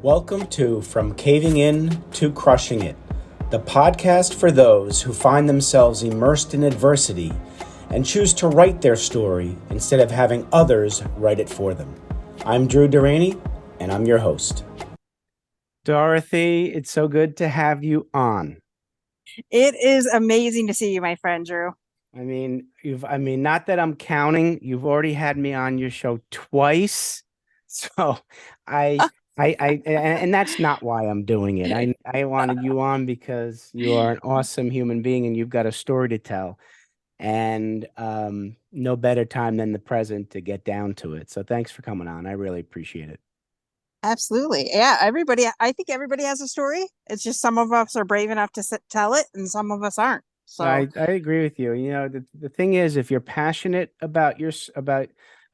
Welcome to From Caving In to Crushing It, the podcast for those who find themselves immersed in adversity and choose to write their story instead of having others write it for them. I'm Drew Deraney, and I'm your host. Dorothy, it's so good to have you on. It is amazing to see you, my friend Drew. Not that I'm counting, you've already had me on your show twice. So and that's not why I'm doing it. I wanted you on because you are an awesome human being and you've got a story to tell. And no better time than the present to get down to it. So thanks for coming on. I really appreciate it. Absolutely. Yeah, I think everybody has a story. It's just some of us are brave enough to tell it and some of us aren't. So I agree with you. You know, the thing is, if you're passionate about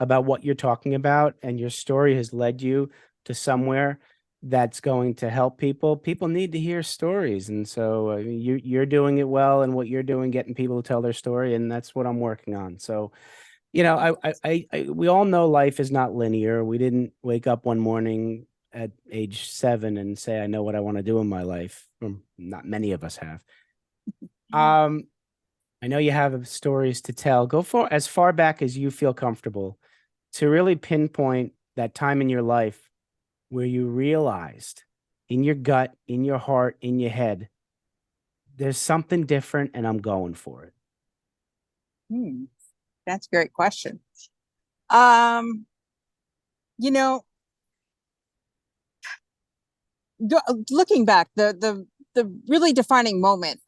about what you're talking about and your story has led you to somewhere that's going to help people need to hear stories. And so you're doing it well, and what you're doing, getting people to tell their story. And that's what I'm working on. So, you know, we all know life is not linear. We didn't wake up one morning at age 7 and say, I know what I want to do in my life. Not many of us have. I know you have stories to tell. Go for as far back as you feel comfortable to really pinpoint that time in your life where you realized in your gut, in your heart, in your head, there's something different and I'm going for it. That's a great question. Looking back, the really defining moment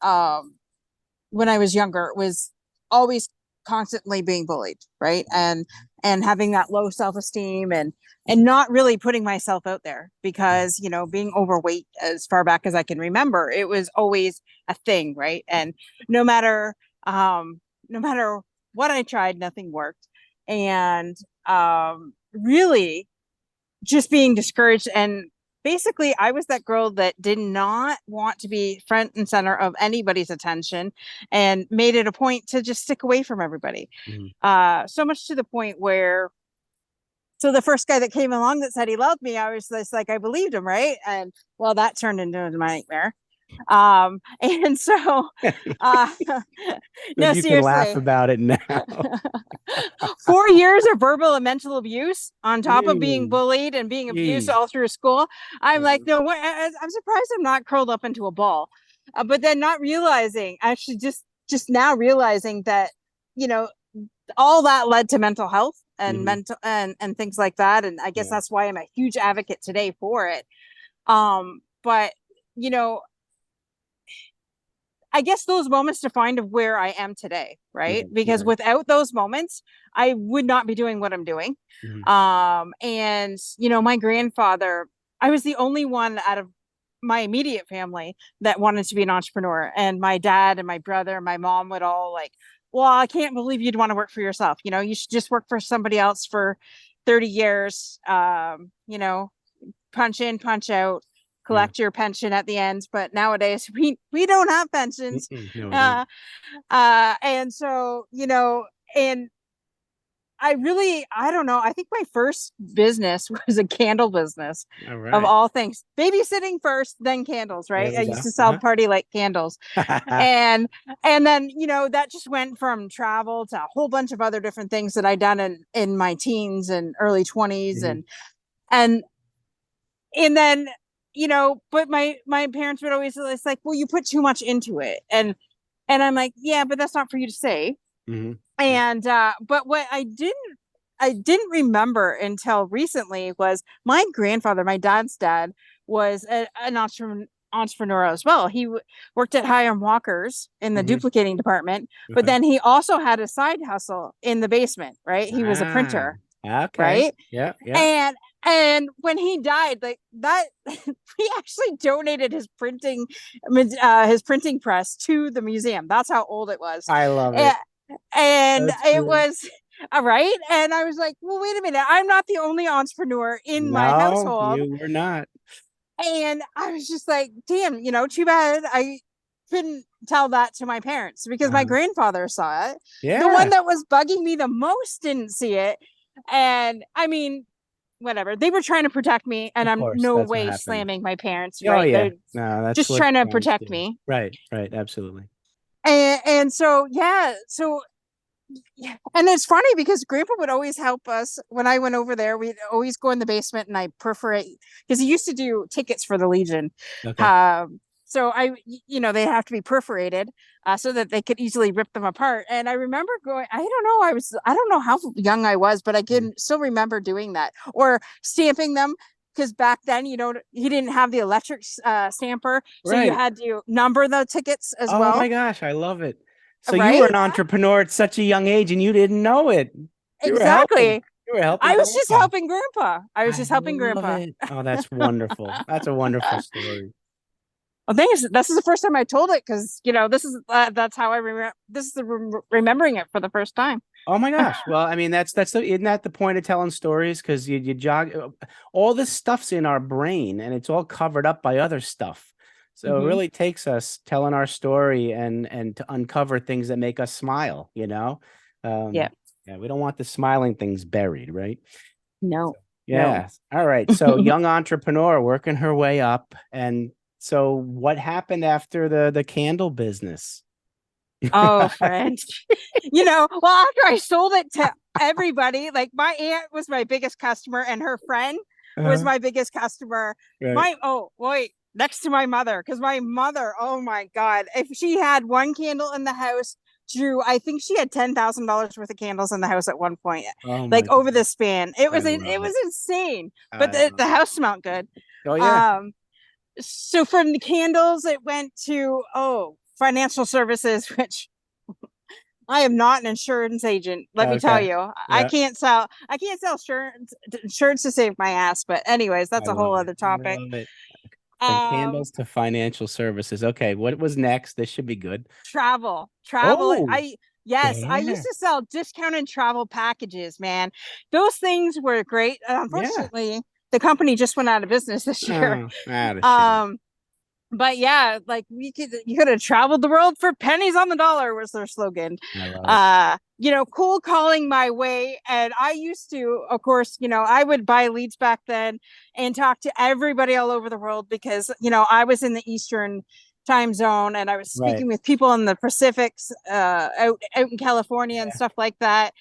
when I was younger was always constantly being bullied, right? And having that low self-esteem and not really putting myself out there because, being overweight as far back as I can remember, it was always a thing, right? And no matter what I tried, nothing worked. And really just being discouraged. And basically, I was that girl that did not want to be front and center of anybody's attention and made it a point to just stick away from everybody. So much to the point where, so the first guy that came along that said he loved me, I was just like, I believed him, right? And well, that turned into a nightmare. And so no, you seriously can laugh about it now. 4 years of verbal and mental abuse on top of being bullied and being abused all through school. I'm like, no, I'm surprised I'm not curled up into a ball. But then not realizing, actually just now realizing that, all that led to mental health and mental and things like that. And I guess that's why I'm a huge advocate today for it. But I guess those moments defined of where I am today, right? Because without those moments, I would not be doing what I'm doing. And, my grandfather, I was the only one out of my immediate family that wanted to be an entrepreneur. And my dad and my brother and my mom would all like, well, I can't believe you'd want to work for yourself. You should just work for somebody else for 30 years, punch in, punch out, collect your pension at the end. But nowadays we don't have pensions. No, and so, and I don't know. I think my first business was a candle business of all things. Babysitting first, then candles, right? I used to sell party light candles. and then, that just went from travel to a whole bunch of other different things that I'd done in my teens and early 20s. And then, but my parents would always, it's like, well, you put too much into it. And I'm like, yeah, but that's not for you to say. And, but what I didn't remember until recently was my grandfather, my dad's dad, was an entrepreneur as well. He worked at Hiram Walker's in the duplicating department, but then he also had a side hustle in the basement, right? He was a printer. Okay. Right. Yeah. And when he died, like that, he actually donated his printing press to the museum. That's how old it was. I love it. And it was all right. And I was like, well, wait a minute. I'm not the only entrepreneur in my household. You were not. And I was just like, damn, too bad I couldn't tell that to my parents because my grandfather saw it. Yeah. The one that was bugging me the most didn't see it. And I mean, whatever. They were trying to protect me, and Of I'm course, no that's what way happened. slamming my parents, Oh right? yeah, They're no, that's just what trying to parents protect do. me. Right, right, absolutely. And so, yeah, so yeah. And it's funny because Grandpa would always help us when I went over there. We'd always go in the basement and I perforate because he used to do tickets for the Legion. Okay. So they have to be perforated so that they could easily rip them apart. And I remember going, I don't know how young I was, but I Mhm. can still remember doing that or stamping them. Because back then, he didn't have the electric stamper. So you Right. had to number the tickets as Oh well. my gosh, I love it. So you were Right? an entrepreneur at such a young age and you didn't know it. You were helping. Exactly. You were helping I was just grandpa. helping grandpa. I was I just helping love grandpa. it. Oh, that's wonderful. That's a wonderful story. Well, thing is, this is the first time I told it because that's how I remember. This is remembering it for the first time. Oh my gosh. Well, I mean, isn't that the point of telling stories? Because you jog, all this stuff's in our brain and it's all covered up by other stuff. So it Hmm. really takes us telling our story and to uncover things that make us smile, you know? Yeah. Yeah, we don't want the smiling things buried, right? No. No. Yes. All right. So young entrepreneur working her way up. And so what happened after the candle business? Oh, friend. Well, after I sold it to everybody, like my aunt was my biggest customer, and her friend was Uh, my biggest customer. right. Wait, next to my mother, because my mother, oh my God, if she had one candle in the house, Drew, I think she had $10,000 worth of candles in the house at one point, Oh my like over God. the span. It I was love it it. was insane, but I the love it. house smelled good. Oh yeah. Um, so from the candles, it went to financial services, which I am not an insurance agent. Let me tell Okay. you, Yeah. I can't sell insurance to save my ass. But anyways, I that's a whole love it. other I topic. love it. From Um, candles to financial services. Okay. What was next? This should be good. travel. Oh, Yes, I used yeah. to sell discounted travel packages, man. Those things were great. Yeah. Unfortunately, the company just went out of business this year. Oh, out of shame. Um, but yeah, like you could have traveled the world for pennies on the dollar was their slogan. I love it. Cold calling my way. And I used to, of course, I would buy leads back then and talk to everybody all over the world because, I was in the Eastern time zone and I was Right. speaking with people in the Pacifics, out in California and stuff like that,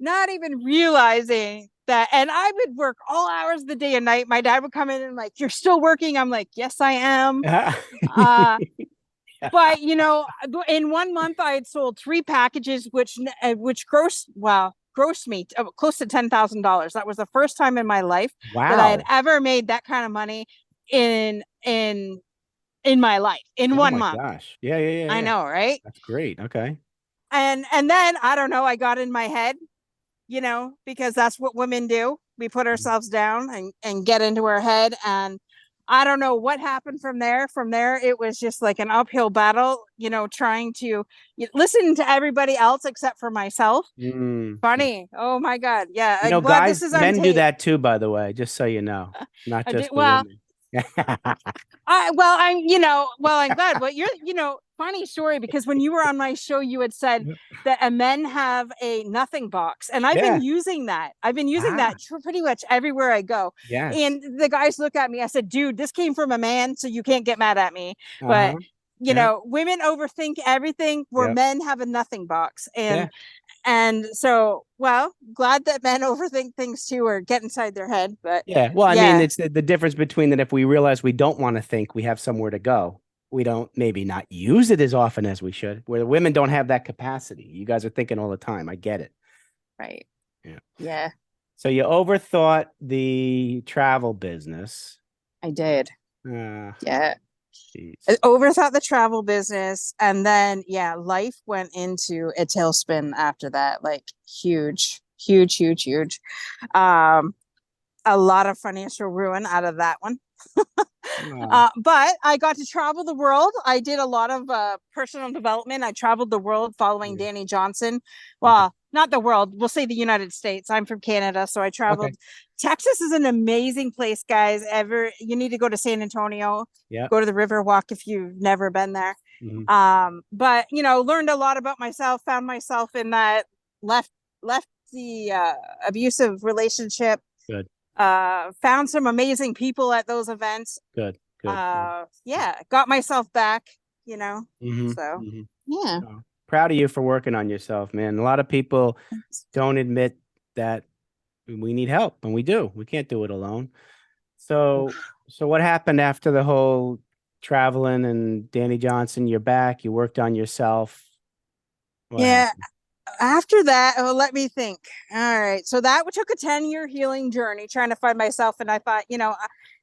not even realizing that. And I would work all hours of the day and night. My dad would come in and like, "You're still working?" I'm like, "Yes, I am." Yeah. Uh, but in 1 month I had sold 3 packages, which grossed me close to $10,000. That was the first time in my life that I had Wow. ever made that kind of money in my life in Oh one my month. gosh. Yeah, yeah, yeah, I yeah. know, right? That's great. Okay. And then I don't know, I got in my head, because that's what women do. We put Mhm. ourselves down and get into our head. And I don't know what happened from there. From there, it was just like an uphill battle, trying to listen to everybody else except for myself. Mm. Funny. Oh my God. Yeah. You I'm know, glad this guys, is on men do tape. that too, by the way, just so you know, not I did, just the well, women. I'm glad. Well, funny story because when you were on my show, you had said that men have a nothing box, and I've been Yeah. using that. I've been using Ah, that pretty much everywhere I go. yes. And the guys look at me. I said, "Dude, this came from a man, so you can't get mad at me." But Uh-huh. Yeah. women overthink everything, where Yep. men have a nothing box, Yeah. and so, well, glad that men overthink things too or get inside their head. But Yeah. Well, I mean, yeah, it's the difference between that if we realize we don't want to think, we have somewhere to go. We don't maybe not use it as often as we should, where the women don't have that capacity. You guys are thinking all the time. I get it. right. Yeah. Yeah, So you overthought the travel business. I did. Ah, Yeah. I jeez. overthought the travel business. And then, yeah, life went into a tailspin after that. Like huge, huge, huge, huge. Um, a lot of financial ruin out of that one. Ah, But I got to travel the world. I did a lot of personal development. I traveled the world following yeah. Danny Johnson. Okay. Well, not the world. We'll say the United States. I'm from Canada, so I Okay. traveled. Texas is an amazing place, guys. You need to go to San Antonio, Yeah. go to the Riverwalk if you've never been there. Mhm. But learned a lot about myself. Found myself in that left left the abusive relationship Good. Found some amazing people at those events. Good, good. Yeah, got myself back, you know. Mm-hmm, So mm-hmm. yeah. Oh, proud of you for working on yourself, man. A lot of people don't admit that we need help, and we do. We can't do it alone. So, so what happened after the whole traveling and Danny Johnson? You're back. You worked on yourself. What Yeah. happened? After that, oh, let me think. All right. So that took a 10-year healing journey trying to find myself. And I thought,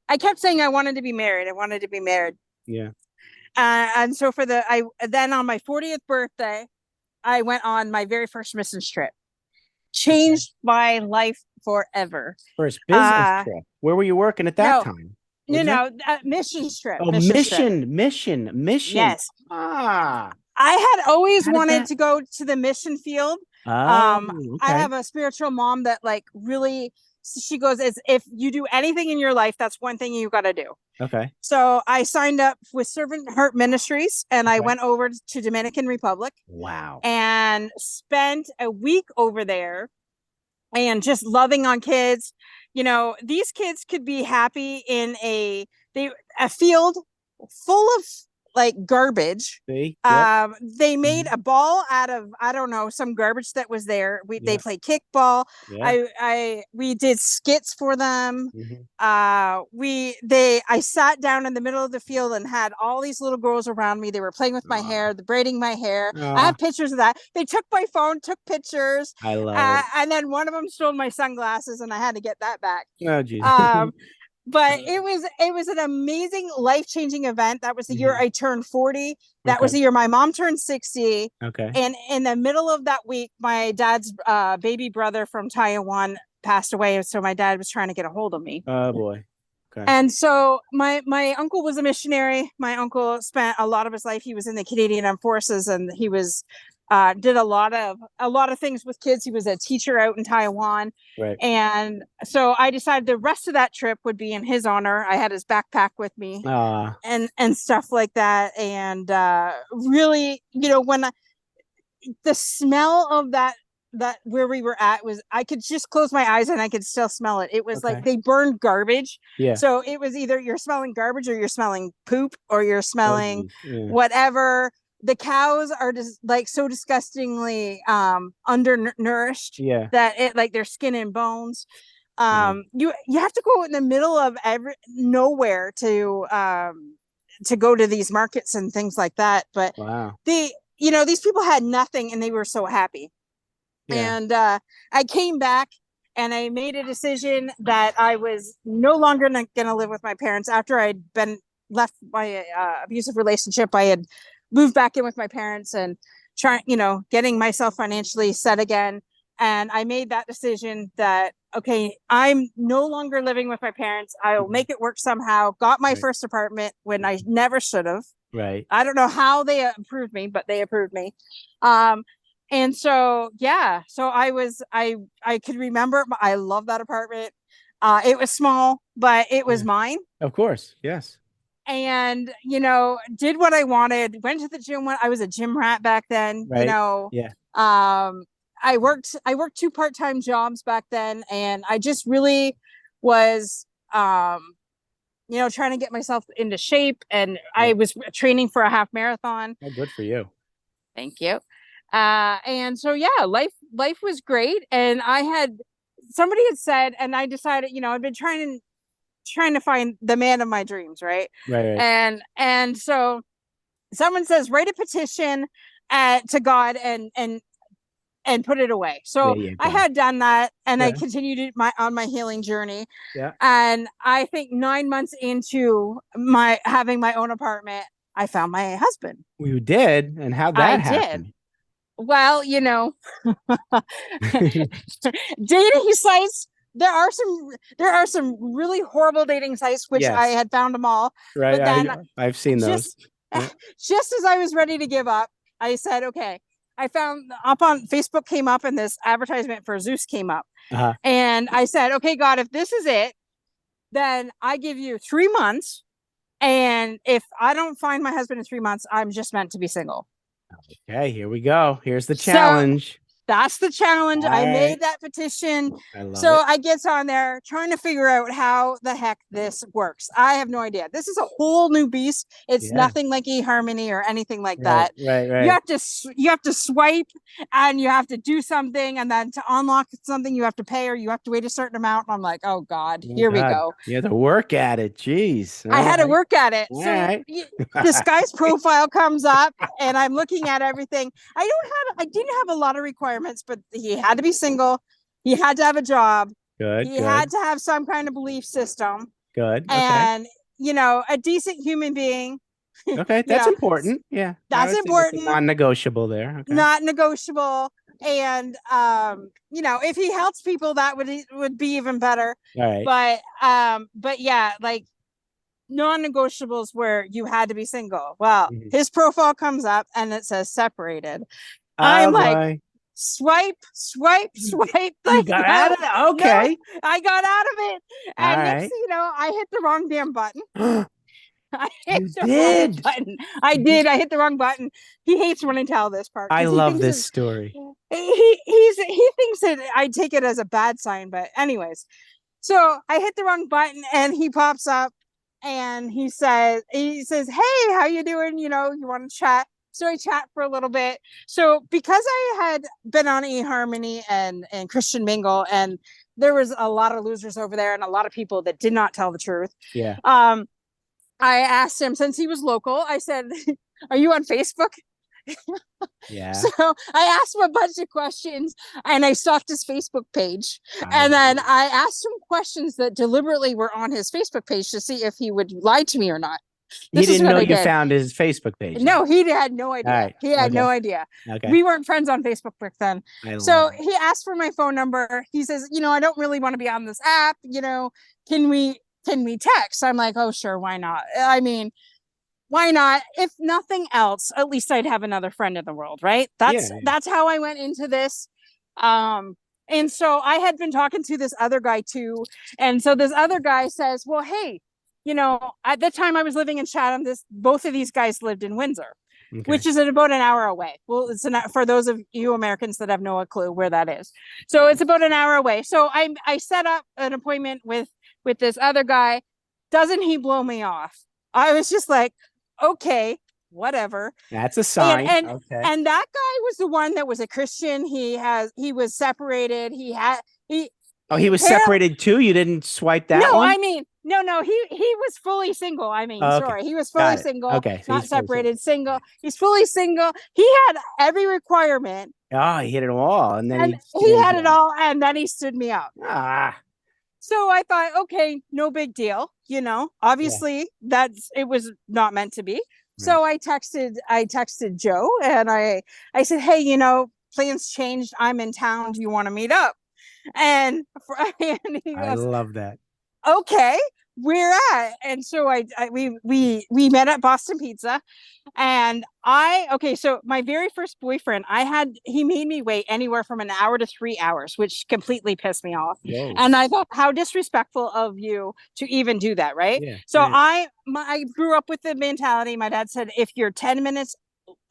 I kept saying I wanted to be married. I wanted to be married. Yeah. And so then on my 40th birthday, I went on my very first missions trip. Okay. Changed my life forever. First business trip. Where were you working at that No, time? you What'd you say? know, missions trip, Oh, missions trip. mission. Yes. Ah, I had always how did wanted that? to go to the mission field. Oh, I okay. have a spiritual mom that like really, she goes, is if you do anything in your life, that's one thing you got to do. Okay. So I signed up with Servant Heart Ministries and I Okay. went over to Dominican Republic Wow. and spent a week over there and just loving on kids. These kids could be happy in a field full of like garbage. See? Yep. They made Mhm. a ball out of, I don't know, some garbage that was there. They Yeah. played kickball. Yeah. We did skits for them. Hmm. I sat down in the middle of the field and had all these little girls around me. They were playing with my hair, braiding my hair. I have pictures of that. They took my phone, took pictures, I love it. and then one of them stole my sunglasses, and I had to get that back. Oh, geez. But it was an amazing, life-changing event. That was the year Mhm. I turned 40. That was Okay. the year my mom turned 60. Okay. And in the middle of that week, my dad's baby brother from Taiwan passed away. So my dad was trying to get a hold of me. Oh boy. Okay. And so my uncle was a missionary. My uncle spent a lot of his life. He was in the Canadian Armed Forces, and he was did a lot of things with kids. He was a teacher out in Taiwan. Right. And so I decided the rest of that trip would be in his honor. I had his backpack with me Ah. and stuff like that. And really, when the smell of that where we were at was, I could just close my eyes and I could still smell it. It was like Okay. they burned garbage. Yeah. So it was either you're smelling garbage or you're smelling poop or you're Oh, smelling geez. Yeah. whatever. The cows are just like so disgustingly undernourished Yeah. that it like their skin and bones. Yeah. You have to go in the middle of nowhere to go to these markets and things like that. But Wow. these people had nothing and they were so happy. Yeah. And I came back and I made a decision that I was no longer going to live with my parents after I'd been left my abusive relationship. I had moved back in with my parents and getting myself financially set again. And I made that decision that, okay, I'm no longer living with my parents. I'll make it work somehow. Got my first apartment when I never should have. Right. I don't know how they approved me, but they approved me. And so, yeah, so I could remember, I love that apartment. It was small, but it was mine. Of course. Yes. And, did what I wanted, went to the gym when I was a gym rat back then, Right. Yeah. I worked 2 part-time jobs back then. And I just really was, trying to get myself into shape. And I was training for a half marathon. Oh, good for you. Thank you. And so, yeah, life was great. And somebody had said, and I decided, I've been trying to find the man of my dreams. Right. Right. And so someone says, write a petition to God and put it away. So I had done that and I continued on my healing journey. Yeah. And I think 9 months into having my own apartment, I found my husband. You did? And how'd that happen? Did. Well, dating sites, there are some really horrible dating sites, which I had found them all. Right. But then I've seen those. Just as I was ready to give up, I said, okay, I found up on Facebook came up and this advertisement for Zeus came up. And I said, okay, God, if this is it, then I give you 3 months. And if I don't find my husband in 3 months, I'm just meant to be single. Okay, here we go. Here's the challenge. So That's the challenge. All I right. made that petition. I love So it. I gets on there trying to figure out how the heck this works. I have no idea. This is a whole new beast. It's Yeah. nothing like eHarmony or anything like Right, that. right. You have to swipe and you have to do something, and then to unlock something you have to pay or you have to wait a certain amount. And I'm like, oh God, Oh, here we God. go. You have to work at it. Jeez. I All had to right. work at it. All So right. this guy's profile comes up and I'm looking at everything. I didn't have a lot of requirements, but he had to be single. He had to have a job. Good, He good, had to have some kind of belief system good. Okay. and, you know, a decent human being. Okay. You That's know, important. Yeah. I that's would say that's a important, non-negotiable there. Okay. not negotiable. And, you know, if he helps people, that would be even better. All right. But yeah, like, non-negotiables where you had to be single. Well, Mhm. his profile comes up and it says separated. I'm Oh like, boy. swipe, swipe, swipe. You Like, got out no, of it? Okay. I got out of it. All And next right. thing you know, I hit the wrong damn button. I hit You the wrong did. button. I did. I hit the wrong button. He hates when I tell this part I because he love thinks this story. he thinks that I take it as a bad sign. But anyways, so I hit the wrong button and he pops up and he says, hey, how you doing? You know, you want to chat? So I chat for a little bit. So because I had been on eHarmony and Christian Mingle, and there was a lot of losers over there and a lot of people that did not tell the truth. Yeah. I asked him, since he was local, I said, are you on Facebook? Yeah. So I asked him a bunch of questions and I stalked his Facebook page. I And then I asked him questions that deliberately were on his Facebook page to see if he would lie to me or not. He This is didn't what know I you did. found his Facebook page. No, he had no idea. All right. He had Okay. no idea. Okay. We weren't friends on Facebook back then. I love So it. he asked for my phone number. He says, you know, I don't really want to be on this app. You know, can we text? I'm like, oh, sure. Why not? I mean, why not? If nothing else, at least I'd have another friend in the world, right? Yeah. That's how I went into this. And so I had been talking to this other guy too. And so this other guy says, well, hey, you know, at the time I was living in Chatham, both of these guys lived in Windsor, Okay. which is about an hour away. Well, for those of you Americans that have no clue where that is. So it's about an hour away. So I set up an appointment with this other guy. Doesn't he blow me off? I was just like, okay, whatever. That's a sign. Okay. And that guy was the one that was a Christian. He was separated. He was separated too. You didn't swipe that one? I mean, no, he was fully single. I mean, okay. sorry, he was fully single. Okay, so not separated, single. He's fully single. He had every requirement. Oh, he hit it all, and then he had it all, and then he stood me up. Ah. So I thought, okay, no big deal. You know, obviously it was not meant to be. Right. So I texted Joe and I said, hey, you know, plans changed. I'm in town. Do you want to meet up? And he goes, I love that. Okay, where at? And so we met at Boston Pizza. And so my very first boyfriend, he made me wait anywhere from an hour to 3 hours, which completely pissed me off. Whoa. And I thought, how disrespectful of you to even do that, right? Yeah, so yeah. I grew up with the mentality. My dad said, if you're 10 minutes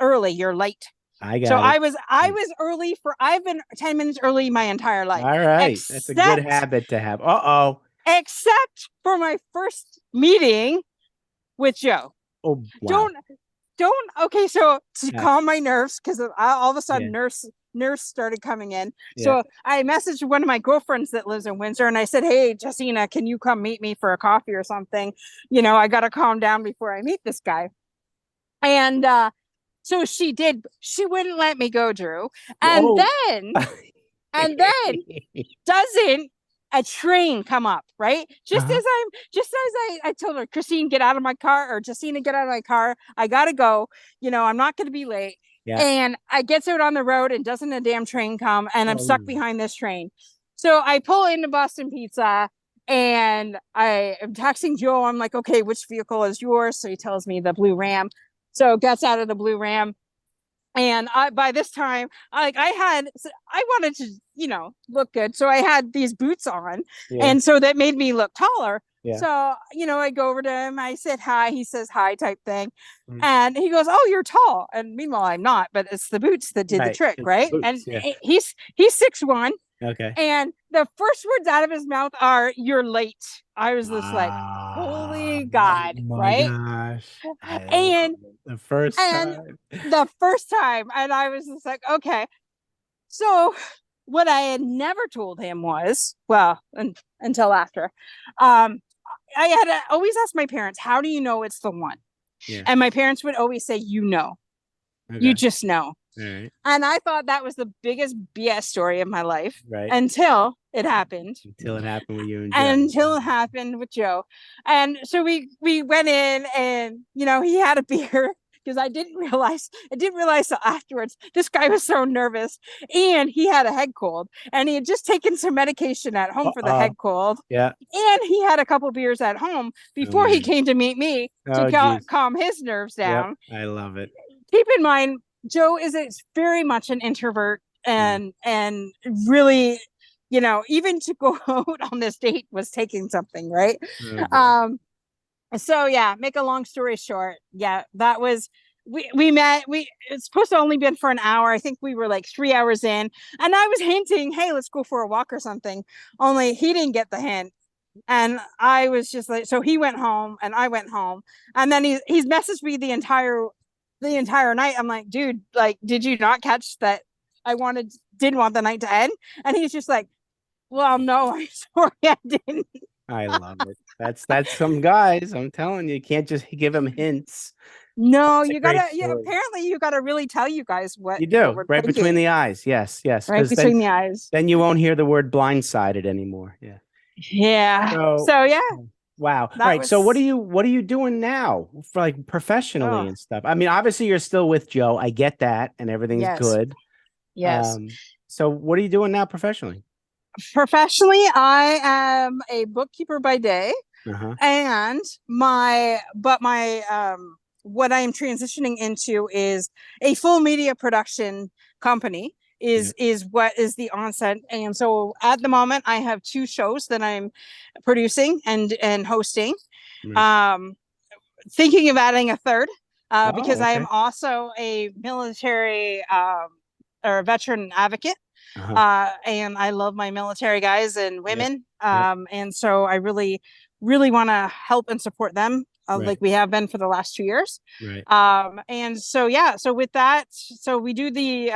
early, you're late. I was early I've been 10 minutes early my entire life. All right. That's a good habit to have. Except for my first meeting with Joe. Oh, wow. Okay, so to calm my nerves, because all of a sudden nurse started coming in. Yeah. So I messaged one of my girlfriends that lives in Windsor and I said, hey, Jessina, can you come meet me for a coffee or something? You know, I got to calm down before I meet this guy. And so she did. She wouldn't let me go, Drew. And then doesn't a train come up, right? Just as I told her, Christine, get out of my car, or Jessina, get out of my car. I gotta go. You know, I'm not gonna be late. Yeah. And I gets out on the road and doesn't a damn train come, and I'm stuck behind this train. So I pull into Boston Pizza and I am texting Joe. I'm like, okay, which vehicle is yours? So he tells me the blue Ram. So gets out of the blue Ram. And by this time, I wanted to, you know, look good. So I had these boots on. Yeah. And so that made me look taller. Yeah. So, I go over to him, I said hi, he says hi type thing. Mm. And he goes, "Oh, you're tall." And meanwhile, I'm not, but it's the boots that did the Right. trick, It's the right? And boots. Yeah. he's 6'1". Okay. And the first words out of his mouth are, "You're late." I was just like, Ah, holy oh God, my right? gosh. I love And it. The first and time. the first time, and I was just like, okay. So what I had never told him was, well, until after, I had to always ask my parents, "How do you know it's the one?" Yeah. And my parents would always say, you Okay. just know. All right. And I thought that was the biggest BS story of my life Right. until it happened. Until it happened with you and Joe. Until it happened with Joe. And so we went in, and he had a beer, because I didn't realize till afterwards, this guy was so nervous, and he had a head cold, and he had just taken some medication at home for the Uh-oh. head cold, Yeah. and he had a couple beers at home Oh before he man. came to meet me to Oh geez. calm his nerves Yep. down. I love it. Keep in mind, Joe is very much an introvert, Yeah. and really, even to go out on this date was taking something, right? Oh boy. Um, so yeah, make a long story short, yeah, that was we met. It's supposed to only been for an hour. I think we were like 3 hours in, and I was hinting, "Hey, let's go for a walk or something." Only he didn't get the hint. And I was just like, so he went home and I went home, and then he's messaged me the entire night. I'm like, "Dude, like, did you not catch that I didn't want the night to end?" And he's just like, "Well, no, I'm sorry, I didn't." I love it. That's some guys. I'm telling you, you can't just give them hints. No, It's a you great gotta, yeah, story. apparently you gotta really tell you guys what You do, we're right between thinking, the eyes. Yes, yes. right Because then between the eyes. then you won't hear the word blindsided anymore. Yeah. Yeah. So So yeah, wow. All that right. So was, what are you doing now for like professionally oh, and stuff? I mean, obviously you're still with Joe. I get that, and everything's yes, good. yes. So what are you doing now professionally? Professionally, I am a bookkeeper by day. Uh-huh. And my what I am transitioning into is a full media production company, Yeah. is what is the onset. And so at the moment I have two shows that I'm producing and hosting. Right. Um, Thinking of adding a third, because Oh, I okay. am also a military or veteran advocate. Uh-huh. And I love my military guys and Yep. women. Yep. And so I really, really want to help and support them, Right. like we have been for the last 2 years. Right. And so yeah, so with that, so we do the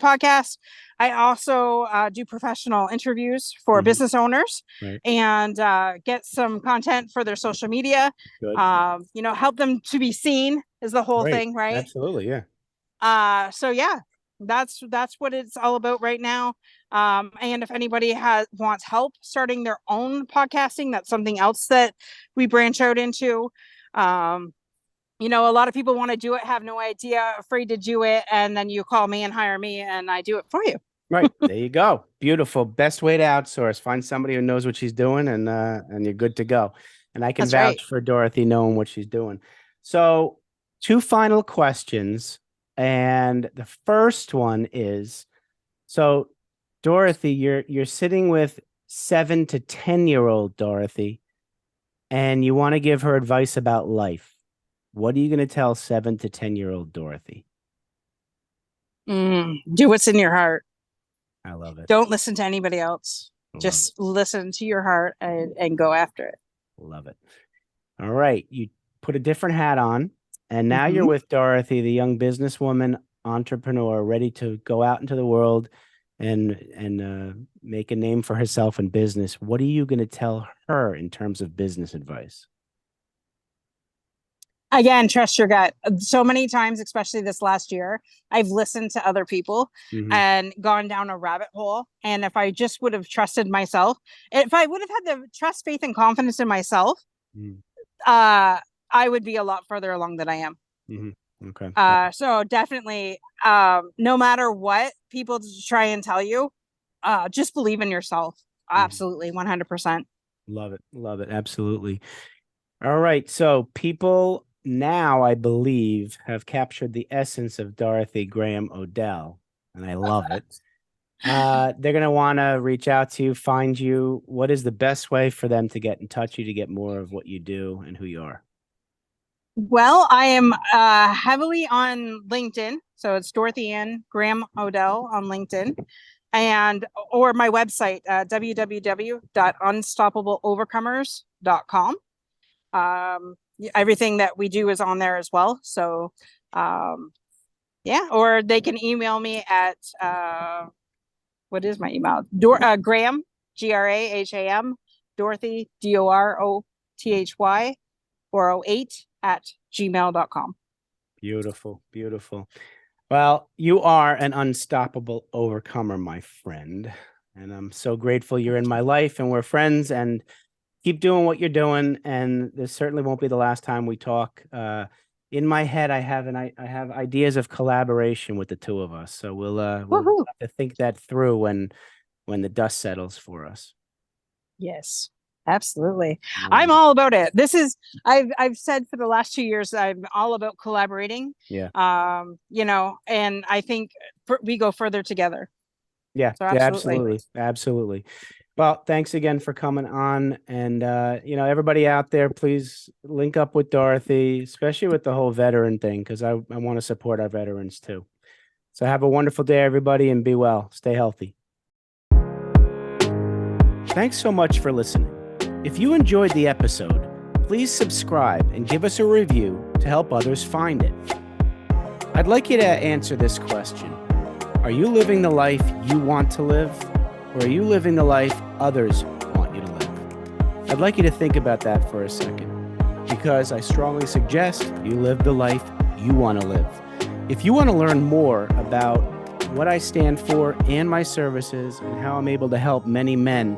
podcast. I also do professional interviews for Mhm. business owners, Right. and get some content for their social media. Good. Help them to be seen is the whole Great. thing, right? Absolutely. Yeah. So yeah, that's what it's all about right now. And if anybody wants help starting their own podcasting, that's something else that we branch out into. um a lot of people want to do it, have no idea, afraid to do it, and then you call me and hire me and I do it for you. Right. There you go. Beautiful. Best way to outsource. Find somebody who knows what she's doing, and you're good to go. And I can That's right. vouch for Dorothy knowing what she's doing. So, two final questions. And the first one is, so Dorothy, you're sitting with 7 to 10-year-old Dorothy, and you want to give her advice about life. What are you going to tell 7 to 10-year-old Dorothy? Do what's in your heart. I love it. Don't listen to anybody else. I love Just listen to your heart and go after it. Love it. All right. You put a different hat on, and now you're Mhm. with Dorothy, the young businesswoman, entrepreneur, ready to go out into the world and make a name for herself in business. What are you going to tell her in terms of business advice? Again, trust your gut. So many times, especially this last year, I've listened to other people Mm-hmm. and gone down a rabbit hole. And if I just would have trusted myself, if I would have had the trust, faith, and confidence in myself, Mm-hmm. I would be a lot further along than I am. Mm-hmm. Okay. So definitely, no matter what people try and tell you, just believe in yourself. Absolutely, 100%. Love it. Love it. Absolutely. All right. So people now, I believe, have captured the essence of Dorothy Graham-O'Dell, and I love it. They're going to want to reach out to you, find you. What is the best way for them to get in touch with you to get more of what you do and who you are? Well, I am heavily on LinkedIn. So it's Dorothy Graham-O'Dell on LinkedIn, and or my website, www.unstoppableovercomers.com. Everything that we do is on there as well. So yeah, or they can email me at what is my email? Graham, Graham, Dorothy, Dorothy 408 at gmail.com. Beautiful, beautiful. Well, you are an unstoppable overcomer, my friend. And I'm so grateful you're in my life and we're friends, and keep doing what you're doing. And this certainly won't be the last time we talk. In my head, I have ideas of collaboration with the two of us. So we'll have to think that through when the dust settles for us. Yes, absolutely. I'm all about it. This is, I've said for the last 2 years, I'm all about collaborating. Yeah. And I think we go further together. Yeah, so absolutely. Absolutely. Well, thanks again for coming on. And, everybody out there, please link up with Dorothy, especially with the whole veteran thing, because I want to support our veterans too. So have a wonderful day, everybody, and be well. Stay healthy. Thanks so much for listening. If you enjoyed the episode, please subscribe and give us a review to help others find it. I'd like you to answer this question. Are you living the life you want to live, or are you living the life others want you to live? I'd like you to think about that for a second, because I strongly suggest you live the life you want to live. If you want to learn more about what I stand for and my services and how I'm able to help many men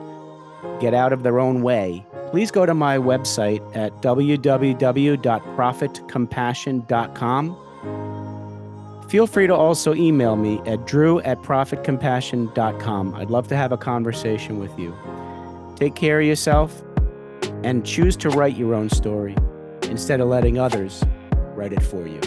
get out of their own way, please go to my website at www.profitcompassion.com. Feel free to also email me at drew@profitcompassion.com. I'd love to have a conversation with you. Take care of yourself and choose to write your own story instead of letting others write it for you.